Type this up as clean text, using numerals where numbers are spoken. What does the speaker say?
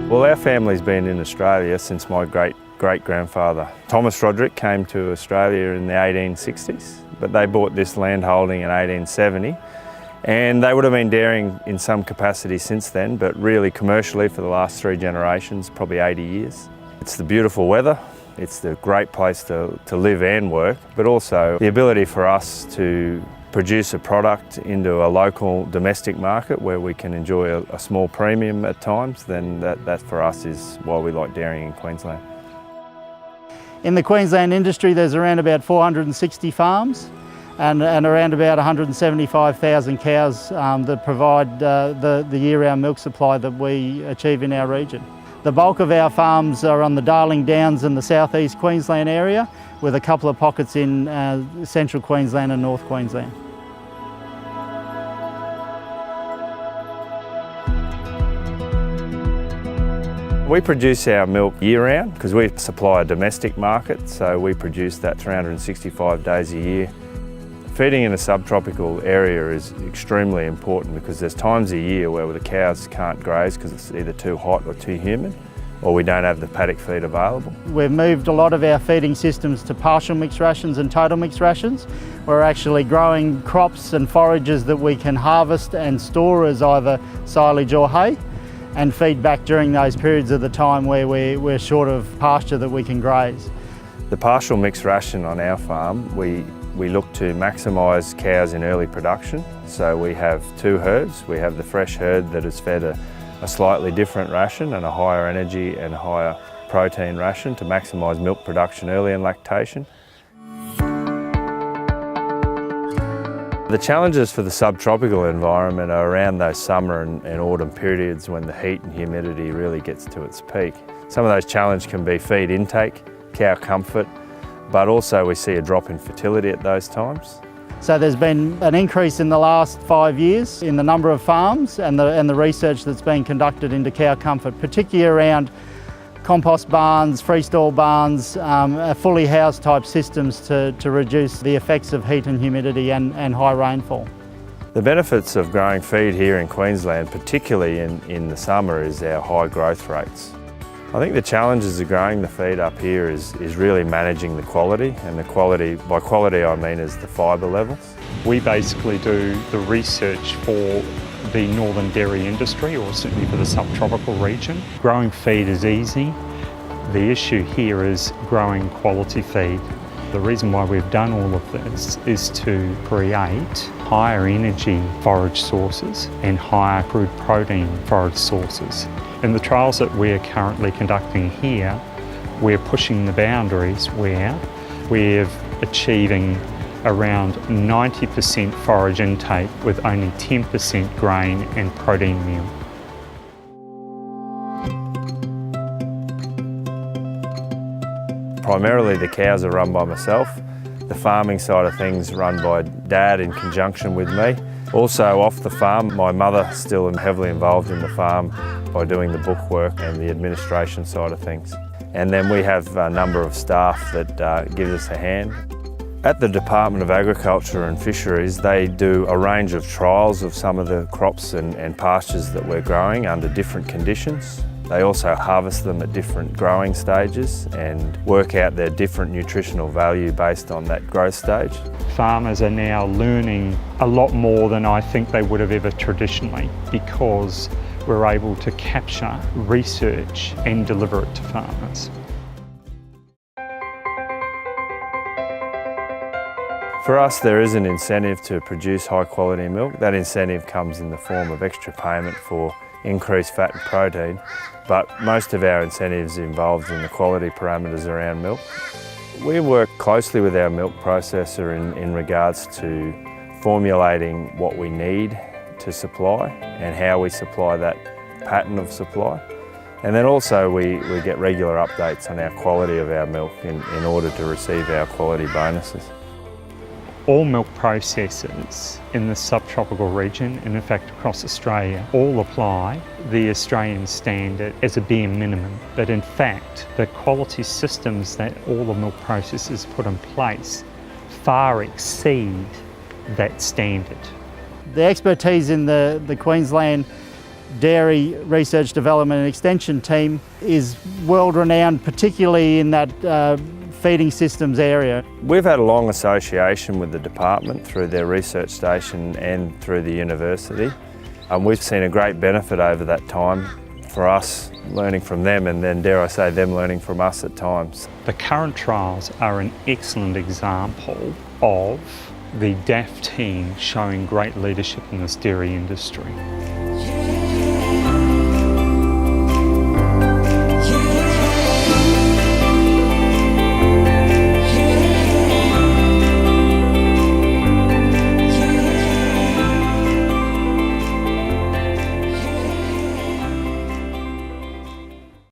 Well, our family's been in Australia since my great-grandfather. Thomas Roderick came to Australia in the 1860s, but they bought this landholding in 1870, and they would have been dairying in some capacity since then, but really commercially for the last 3 generations, probably 80 years. It's the beautiful weather, it's the great place to live and work, but also the ability for us to produce a product into a local domestic market where we can enjoy a small premium at times, then that for us is why we like dairying in Queensland. In the Queensland industry there's around about 460 farms and around about 175,000 cows that provide the year-round milk supply that we achieve in our region. The bulk of our farms are on the Darling Downs in the southeast Queensland area, with a couple of pockets in central Queensland and north Queensland. We produce our milk year-round because we supply a domestic market, so we produce that 365 days a year. Feeding in a subtropical area is extremely important because there's times a year where the cows can't graze because it's either too hot or too humid, or we don't have the paddock feed available. We've moved a lot of our feeding systems to partial mixed rations and total mixed rations. We're actually growing crops and forages that we can harvest and store as either silage or hay, and feed back during those periods of the time where we're short of pasture that we can graze. The partial mixed ration on our farm, we look to maximise cows in early production. So we have 2 herds. We have the fresh herd that is fed a slightly different ration and a higher energy and higher protein ration to maximise milk production early in lactation. The challenges for the subtropical environment are around those summer and autumn periods when the heat and humidity really gets to its peak. Some of those challenges can be feed intake, cow comfort, but also we see a drop in fertility at those times. So there's been an increase in the last 5 years in the number of farms and the research that's been conducted into cow comfort, particularly around compost barns, freestall barns, fully housed type systems to reduce the effects of heat and humidity and high rainfall. The benefits of growing feed here in Queensland, particularly in the summer, is our high growth rates. I think the challenges of growing the feed up here is really managing the quality, and the quality, by quality I mean is the fibre levels. We basically do the research for the northern dairy industry, or certainly for the subtropical region. Growing feed is easy. The issue here is growing quality feed. The reason why we've done all of this is to create higher energy forage sources and higher crude protein forage sources. In the trials that we're currently conducting here, we're pushing the boundaries where we're achieving around 90% forage intake with only 10% grain and protein meal. Primarily the cows are run by myself. The farming side of things run by Dad in conjunction with me. Also off the farm, my mother still heavily involved in the farm by doing the bookwork and the administration side of things. And then we have a number of staff that give us a hand. At the Department of Agriculture and Fisheries, they do a range of trials of some of the crops and pastures that we're growing under different conditions. They also harvest them at different growing stages and work out their different nutritional value based on that growth stage. Farmers are now learning a lot more than I think they would have ever traditionally, because we're able to capture research and deliver it to farmers. For us, there is an incentive to produce high quality milk. That incentive comes in the form of extra payment for increased fat and protein, but most of our incentives involved in the quality parameters around milk. We work closely with our milk processor in regards to formulating what we need to supply and how we supply that pattern of supply. And then also we get regular updates on our quality of our milk in order to receive our quality bonuses. All milk processors in the subtropical region, and in fact across Australia, all apply the Australian standard as a bare minimum. But in fact, the quality systems that all the milk processors put in place far exceed that standard. The expertise in the Queensland Dairy Research Development and Extension team is world renowned, particularly in that feeding systems area. We've had a long association with the department through their research station and through the university. And we've seen a great benefit over that time for us learning from them, and then dare I say them learning from us at times. The current trials are an excellent example of the DAF team showing great leadership in this dairy industry.